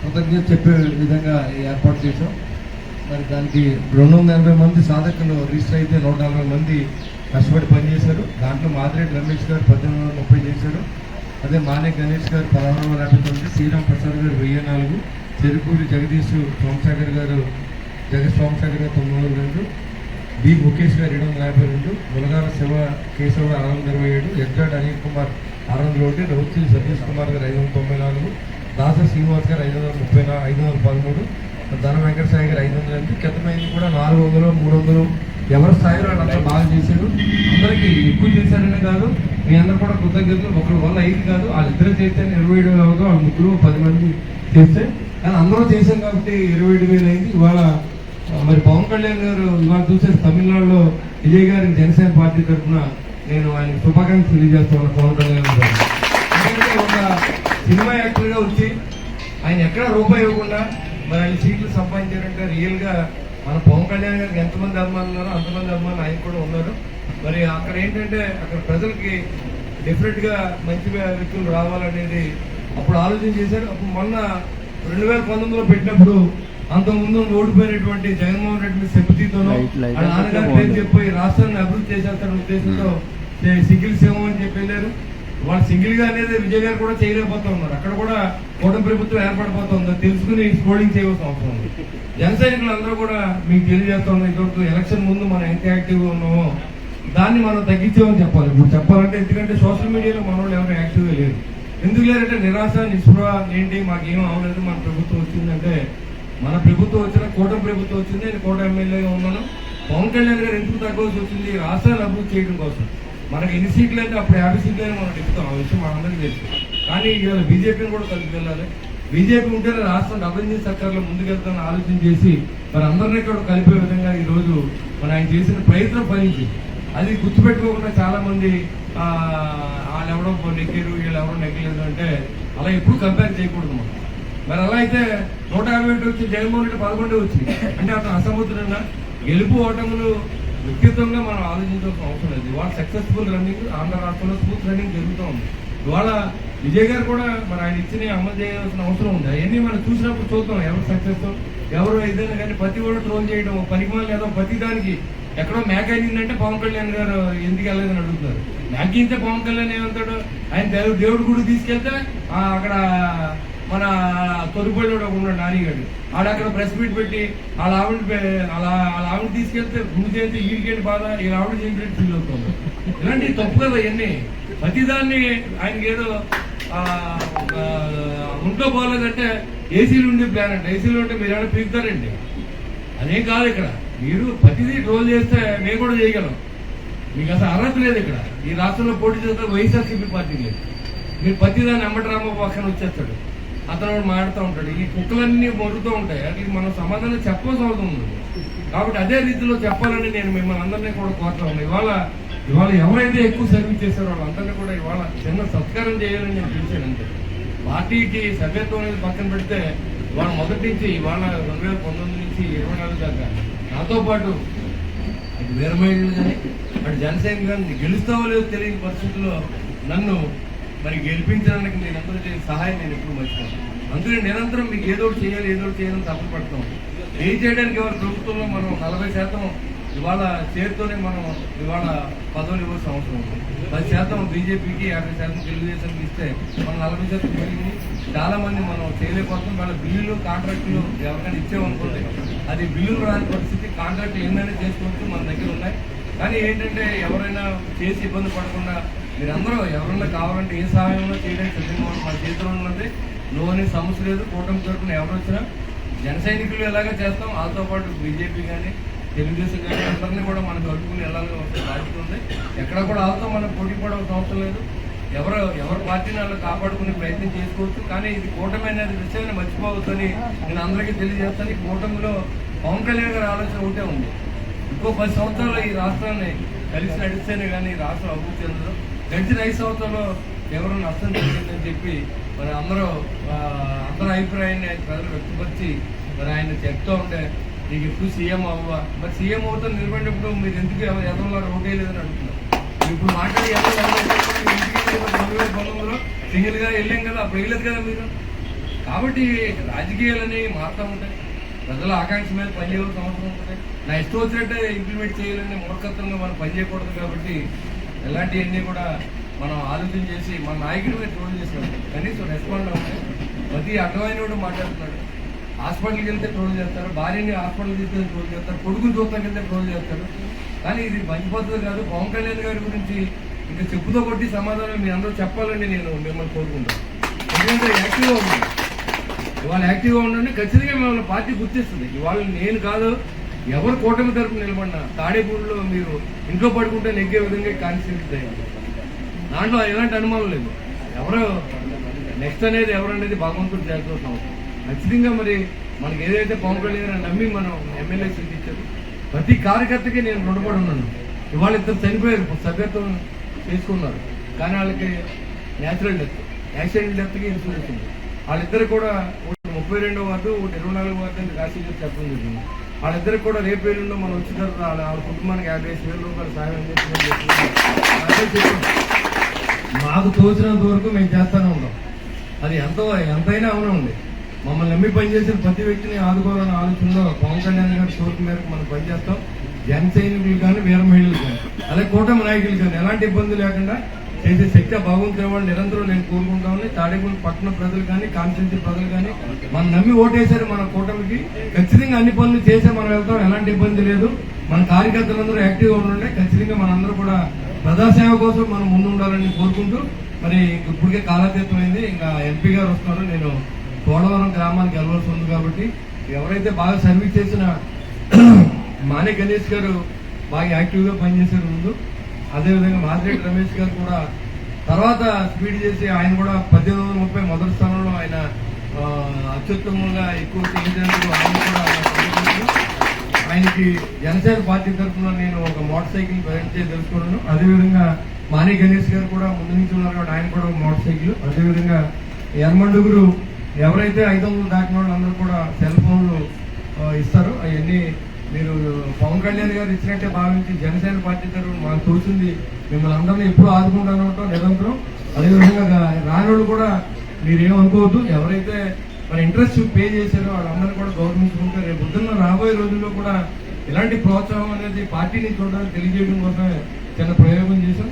కృతజ్ఞత చెప్పే విధంగా ఏర్పాటు చేశాం. మరి దానికి 280 మంది సాధకులు రిజిస్టర్ అయితే 140 మంది కష్టపడి పనిచేశారు. దాంట్లో మాదిరెడ్డి రమేష్ గారు 1830 చేశారు. అదే మానే గణేష్ గారు 1659, శ్రీరామ్ ప్రసాద్ గారు 1004, చెరుకూరి జగదీష్ సోమశేఖర్ గారు 902, బి ముఖేష్ గారు 752, ములగాల శివ కేశవ 627, ఎగ్జాడ్ అనిల్ కుమార్ 601, రౌతి సతీష్ కుమార్ గారు 594, దాస శ్రీనివాస్ గారు 513, ధన వెంకట సాయి గారు 508, కిందమైంది కూడా 400, 300 ఎవరి స్థాయిలో అంతా బాగా చేశారు. అందరికీ ఎక్కువ చేశారనే కాదు, మీ అందరూ కూడా కృతజ్ఞతలు. ఒకరి వల్ల 5 కాదు, వాళ్ళిద్దరు చేస్తే 27,000 అవుతుంది, వాళ్ళ ముగ్గురు 10 మంది చేస్తే, కానీ అందరూ చేశాం కాబట్టి 27,000 అయింది. ఇవాళ మరి పవన్ కళ్యాణ్ గారు ఇవాళ చూసే తమిళనాడులో విజయ్ గారికి జనసేన పార్టీ తరఫున నేను ఆయన శుభాకాంక్షలు తెలియజేస్తున్నాను. పవన్ కళ్యాణ్ గారు ఎందుకంటే ఒక సినిమా యాక్టర్గా వచ్చి ఆయన ఎక్కడ రూపాయి ఇవ్వకుండా మరి ఆయన సీట్లు సంపాదించారంటే రియల్గా మన పవన్ కళ్యాణ్ గారికి ఎంతమంది అభిమానులు ఉన్నారో అంతమంది అభిమానులు ఆయన కూడా ఉన్నారు. మరి అక్కడ ఏంటంటే అక్కడ ప్రజలకి డెఫినెట్గా మంచి వ్యక్తులు రావాలనేది అప్పుడు ఆలోచన చేశారు. అప్పుడు మొన్న 2019లో పెట్టినప్పుడు అంతకుముందు ఓడిపోయినటువంటి జగన్మోహన్ రెడ్డి సింపతితోనూ వాళ్ళ నాన్నగారు పేరు చెప్పి రాష్ట్రాన్ని అభివృద్ధి చేసేస్తారన్న ఉద్దేశంతో సింగిల్ సేవ అని చెప్పి వెళ్ళారు. వాళ్ళు సింగిల్ గా అనేది విజయ్ గారు కూడా చేయలేకపోతా ఉన్నారు. అక్కడ కూడా కూటమి ప్రభుత్వం ఏర్పడిపోతుంది, తెలుసుకుని స్కోడింగ్ చేయవలసిన అవసరం ఉంది. జన సైనికులు అందరూ కూడా మీకు తెలియజేస్తా ఉన్నారు, ఇటువంటి ఎలక్షన్ ముందు మనం ఎంత యాక్టివ్గా ఉన్నామో దాన్ని మనం తగ్గించామని చెప్పాలి. ఇప్పుడు చెప్పాలంటే ఎందుకంటే సోషల్ మీడియాలో మన వాళ్ళు ఎవరు యాక్టివ్గా లేరు. ఎందుకు లేరంటే నిరాశ నిస్పృహ ఏంటి మాకేం అవ్వలేదు, మన ప్రభుత్వం వచ్చిందంటే మన ప్రభుత్వం వచ్చిన కూటమి ప్రభుత్వం వచ్చింది, నేను కూటమి ఎమ్మెల్యేగా ఉన్నాను. పవన్ కళ్యాణ్ గారు ఎందుకు తగ్గవలసి వచ్చింది, రాష్ట్రాన్ని అభివృద్ధి చేయడం కోసం. మనకి ఎన్ని సీట్లు అంటే అప్పుడు 50 సీట్లు అని మనం చెప్తాం, ఆ విషయం మనందరికీ తెలుసు. కానీ ఇవాళ బీజేపీని కూడా కలిపి వెళ్ళాలి. బీజేపీ ఉంటేనే రాష్ట్రం డబ్బులు సర్కార్లో ముందుకెళ్తామని ఆలోచన చేసి మరి అందరినీ కూడా కలిపే విధంగా ఈ రోజు మన ఆయన చేసిన ప్రయత్నం ఫలించింది. అది గుర్తుపెట్టుకోకుండా చాలా మంది వాళ్ళు ఎవరో నెగ్గారు వీళ్ళు ఎవరో నెగ్గలేదు అంటే అలా ఎప్పుడు కంపేర్ చేయకూడదు మనం. మరి అలా అయితే 151 వచ్చి జగన్మోహన్ రెడ్డి 11 వచ్చింది అంటే అతను అసమర్థుడన్నా. గెలుపు ఓటములు వ్యక్తిత్వంగా మనం ఆలోచించాల్సిన అవసరం లేదు. ఇవాళ సక్సెస్ఫుల్ రన్నింగ్ ఆంధ్ర రాష్ట్రంలో స్మూత్ రన్నింగ్ జరుగుతూ ఉంది. ఇవాళ విజయ్ గారు కూడా మరి ఆయన ఇచ్చిన అమలు చేయాల్సిన అవసరం ఉంది. అవన్నీ మనం చూసినప్పుడు చూద్దాం ఎవరు సక్సెస్ ఎవరు ఏదైనా. కానీ ప్రతి కూడా ట్రోల్ చేయడం పనికిమాలి ఏదో ప్రతి దానికి ఎక్కడో మ్యాక్ అయిందంటే పవన్ కళ్యాణ్ గారు ఎందుకు వెళ్ళలేదని అడుగుతారు. మ్యాక్ అయితే పవన్ కళ్యాణ్ ఏమంటాడు, ఆయన దేవుడి గుడి తీసుకెళ్తే అక్కడ మన తొలిపల్లి ఉన్నాడు నానిగాడు, ఆడక్కడ ప్రెస్ మీట్ పెట్టి వాళ్ళ ఆవిడ తీసుకెళ్తే గుడి చేస్తే వీళ్ళకేంటి బాధ, ఈ ఆవిడ చేసినట్టు ఫీల్ అవుతుంది. ఇలాంటివి తప్పు కదా ఇవన్నీ. ప్రతిదాన్ని ఆయనకి ఏదో ఒంట్లో బాగలేదంటే ఏసీలు ఉండే ప్లాన్ అంటే ఏసీలు ఉంటే మీరు ఏమైనా పీకుతారండి, అదేం కాదు. ఇక్కడ మీరు ప్రతిదీ ట్రోల్ చేస్తే మేము కూడా చేయగలం. మీకు అసలు అర్హత లేదు. ఇక్కడ ఈ రాష్ట్రంలో పోటీ చేస్తే వైఎస్ఆర్సీపీ పార్టీ లేదు. మీరు ప్రతిదాన్ని అంబటరామ పక్కన వచ్చేస్తాడు, అతను మాడుతూ ఉంటాడు, ఈ కుక్కలన్నీ మొరుగుతూ ఉంటాయి. అట్లా మనం సమాధానం చెప్పాల్సిన అవసరం ఉంది. కాబట్టి అదే రీతిలో చెప్పాలని నేను మిమ్మల్ని అందరినీ కూడా కోరుతా ఉన్నాను. ఇవాళ ఎవరైతే ఎక్కువ సర్వీస్ చేశారో వాళ్ళందరినీ కూడా ఇవాళ చిన్న సత్కారం చేయాలని నేను పిలిచాను అంతే. పార్టీకి సభ్యత్వం అనేది పక్కన పెడితే ఇవాళ మొదటి నుంచి ఇవాళ 2019 నుంచి 24 దాకా నాతో పాటు అటు వీరమహిళలు కానీ అటు జనసేన కానీ గెలుస్తావో లేదో తెలియని పరిస్థితుల్లో నన్ను మరి గెలిపించడానికి నేను అందరూ చేసిన సహాయం నేను ఎప్పుడు మర్చిపోతాను. అందుకని నిరంతరం మీకు ఏదో చేయాలని తప్పపడతాం. ఏం చేయడానికి ఎవరు ప్రభుత్వంలో మనం 40% ఇవాళ చేరుతోనే మనం ఇవాళ పదవులు ఇవ్వాల్సిన అవసరం ఉంది. 10% బీజేపీకి 50% తెలుగుదేశానికి ఇస్తే మనం 40% పెరిగింది. చాలా మంది మనం చేయలేకపోతాం. వాళ్ళ బిల్లులు కాంట్రాక్టులు ఎవరికైనా ఇచ్చామనుకోండి, అది బిల్లులు రాని పరిస్థితి. కాంట్రాక్టులు ఎన్నైనా చేసుకోవచ్చు, మన దగ్గర ఉన్నాయి. కానీ ఏంటంటే ఎవరైనా చేసి ఇబ్బంది పడకుండా మీరందరూ ఎవరన్నా కావాలంటే ఏ సహాయంలో చేయడానికి సిద్ధంగా మన చేతిలో ఉన్నది. నువ్వు అనే సమస్య లేదు. కూటమి తరపున ఎవరు వచ్చినా జన సైనికులు ఎలాగా చేస్తాం, వాళ్ళతో పాటు బీజేపీ కానీ తెలుగుదేశం కానీ అందరినీ కూడా మనకు కలుపుకుని వెళ్ళాలని ఒక బాధ్యత ఉంది. ఎక్కడ కూడా వాళ్ళతో మనం పోటీ పడవలసిన అవసరం లేదు. ఎవరి పార్టీని వాళ్ళు కాపాడుకునే ప్రయత్నం చేసుకోవచ్చు. కానీ ఇది కూటమి అనేది విషయాన్ని మర్చిపోవద్దని నేను అందరికీ తెలియజేస్తాను. ఈ కూటమిలో పవన్ కళ్యాణ్ గారి ఆలోచన ఒకటే ఉంది, ఇంకో 10 సంవత్సరాలు ఈ రాష్ట్రాన్ని కలిసి నడిస్తేనే కానీ రాష్ట్రం అభివృద్ధి చెందదు. గడిచిన 5 సంవత్సరాల్లో ఎవరు నష్టం జరిగిందని చెప్పి మరి అందరి అభిప్రాయాన్ని ప్రజలు వ్యక్తపరిచి మరి ఆయన చెప్తూ ఉంటే నీకు ఎప్పుడు సీఎం అవ్వా, మరి సీఎం అవుతా నిలబడినప్పుడు మీరు ఎందుకు ఎవరో ఓటే లేదని అడుగుతున్నారు. ఇప్పుడు మాట్లాడి ఎవరు 2019లో సింగిల్ గా వెళ్ళాం కదా, అప్పుడు వెళ్ళలేదు కదా మీరు. కాబట్టి రాజకీయాలని మారుతూ ఉంటాయి, ప్రజల ఆకాంక్ష మీద పనిచేయాల్సిన అవసరం ఉంటుంది. నా ఇష్టం వచ్చినట్టే ఇంప్లిమెంట్ చేయాలని మూర్ఖత్వంగా మనం పనిచేయకూడదు. కాబట్టి ఇలాంటివన్నీ కూడా మనం ఆలోచన చేసి మన నాయకుడి మీద ట్రోల్ చేసినాడు, కనీసం రెస్పాండ్ అవుతాయి. ప్రతి అడ్డమైన కూడా మాట్లాడుతున్నాడు. హాస్పిటల్కి వెళ్తే ట్రోల్ చేస్తారు, భార్యని హాస్పిటల్కి వెళ్తే ట్రోల్ చేస్తారు, కొడుకుని చూస్తాకి వెళ్తే ట్రోల్ చేస్తారు. కానీ ఇది మంచి పద్ధతి కాదు. పవన్ కళ్యాణ్ గారి గురించి ఇంకా చెప్పుతో కొట్టి సమాధానం మీ అందరూ చెప్పాలని నేను మిమ్మల్ని కోరుకుంటాను. ఎందుకంటే యాక్టివ్గా ఉంది, ఇవాళ యాక్టివ్గా ఉండండి. ఖచ్చితంగా మిమ్మల్ని పార్టీ గుర్తిస్తుంది. ఇవాళ నేను కాదు, ఎవరు కూటమి తరపున నిలబడినా తాడేపూడిలో మీరు ఇంట్లో పడుకుంటే నెగ్గే విధంగా కాన్స్టిట్యూట్ అయ్యారు. దాంట్లో ఎలాంటి అనుమానం లేదు. ఎవరో నెక్స్ట్ అనేది ఎవరనేది భగవంతుడు చేస్తున్నాం. ఖచ్చితంగా మరి మనకి ఏదైతే పవన్ కళ్యాణ్ నమ్మి మనం ఎమ్మెల్యే సీట్ ఇచ్చారు, ప్రతి కార్యకర్తకి నేను రుణపడి ఉన్నాను. ఇవాళ ఇద్దరు చనిపోయారు, సభ్యత్వం తీసుకున్నారు, కానీ వాళ్ళకి న్యాచురల్ డెత్, యాక్సిడెంట్ డెత్కి ఇన్సూరెన్స్ ఉంది. వాళ్ళిద్దరు కూడా 32వ వార్డు, 24వ వార్డు అని రాసి చెప్పడం జరిగింది. వాళ్ళిద్దరికి కూడా రేపు ఏళ్ళలో మనం వచ్చిన తర్వాత వాళ్ళ కుటుంబానికి 55,000 రూపాయలు సాయం చెప్పి మాకు తోచినంత వరకు మేము చేస్తూనే ఉంటాం. అది ఎంతైనా అవునండి. మమ్మల్ని నమ్మి పనిచేసిన ప్రతి వ్యక్తిని ఆదుకోవాలనే ఆలోచనలో పవన్ కళ్యాణ్ గారి కోరిక మేరకు మనం పనిచేస్తాం. జన సైనికులు కానీ, వీర మహిళలు కానీ, అలాగే కూటమి నాయకులు కానీ ఎలాంటి ఇబ్బంది లేకుండా చేసే శక్తి భగవంతుడు వాళ్ళు నిరంతరం నేను కోరుకుంటామని తాడేపల్లి పట్టణ ప్రజలు కానీ, కాన్స్టిట్యూన్సీ ప్రజలు కానీ మనం నమ్మి ఓటేశారు మన కూటమికి. ఖచ్చితంగా అన్ని పనులు చేసే మనం వెళ్తాం, ఎలాంటి ఇబ్బంది లేదు. మన కార్యకర్తలందరూ యాక్టివ్గా ఉండండి. ఖచ్చితంగా మనందరూ కూడా ప్రజాసేవ కోసం మనం ముందు ఉండాలని కోరుకుంటూ, మరి ఇప్పటికే కాలాతీతమైంది. ఇంకా ఎంపీ గారు వస్తున్నారు, నేను పోలవరం గ్రామానికి వెళ్ళవలసి ఉంది. కాబట్టి ఎవరైతే బాగా సర్వీస్ చేసిన మానే గణేష్ గారు బాగా యాక్టివ్గా పనిచేశారు ముందు, అదేవిధంగా మాదిరెడ్డి రమేష్ గారు కూడా తర్వాత స్పీడ్ చేసి ఆయన కూడా 1830 మొదటి స్థానంలో ఆయన అత్యుత్తమంగా ఎక్కువ చేసినందుకు ఆయన కూడా ఆయనకి జనసేన పార్టీ తరఫున నేను ఒక మోటార్ సైకిల్ ప్రజెంట్ చేసి తెలుసుకున్నాను. అదేవిధంగా మానే గణేష్ గారు కూడా ముందు నుంచి ఉన్నారు కాబట్టి ఆయన కూడా ఒక మోటార్ సైకిల్. అదేవిధంగా ఎర్మండుగురు ఎవరైతే 500 దాటిన వాళ్ళందరూ కూడా సెల్ ఫోన్లు ఇస్తారు. అవన్నీ మీరు పవన్ కళ్యాణ్ గారు ఇచ్చినట్టే భావించి జనసేన పార్టీ తరఫున మాకు తోచింది మిమ్మల్ని అందరినీ ఎప్పుడు ఆదుకుంటాను ఉంటాం నిరంతరం. అదేవిధంగా రానోళ్ళు కూడా మీరేమనుకోవద్దు. ఎవరైతే మన ఇంట్రెస్ట్ పే చేశారో వాళ్ళందరూ కూడా గౌరవించుకుంటే రేపు పొద్దున్న రాబోయే రోజుల్లో కూడా ఇలాంటి ప్రోత్సాహం అనేది పార్టీని చూడడానికి తెలియజేయడం కోసమే చిన్న ప్రయోగం చేశాం.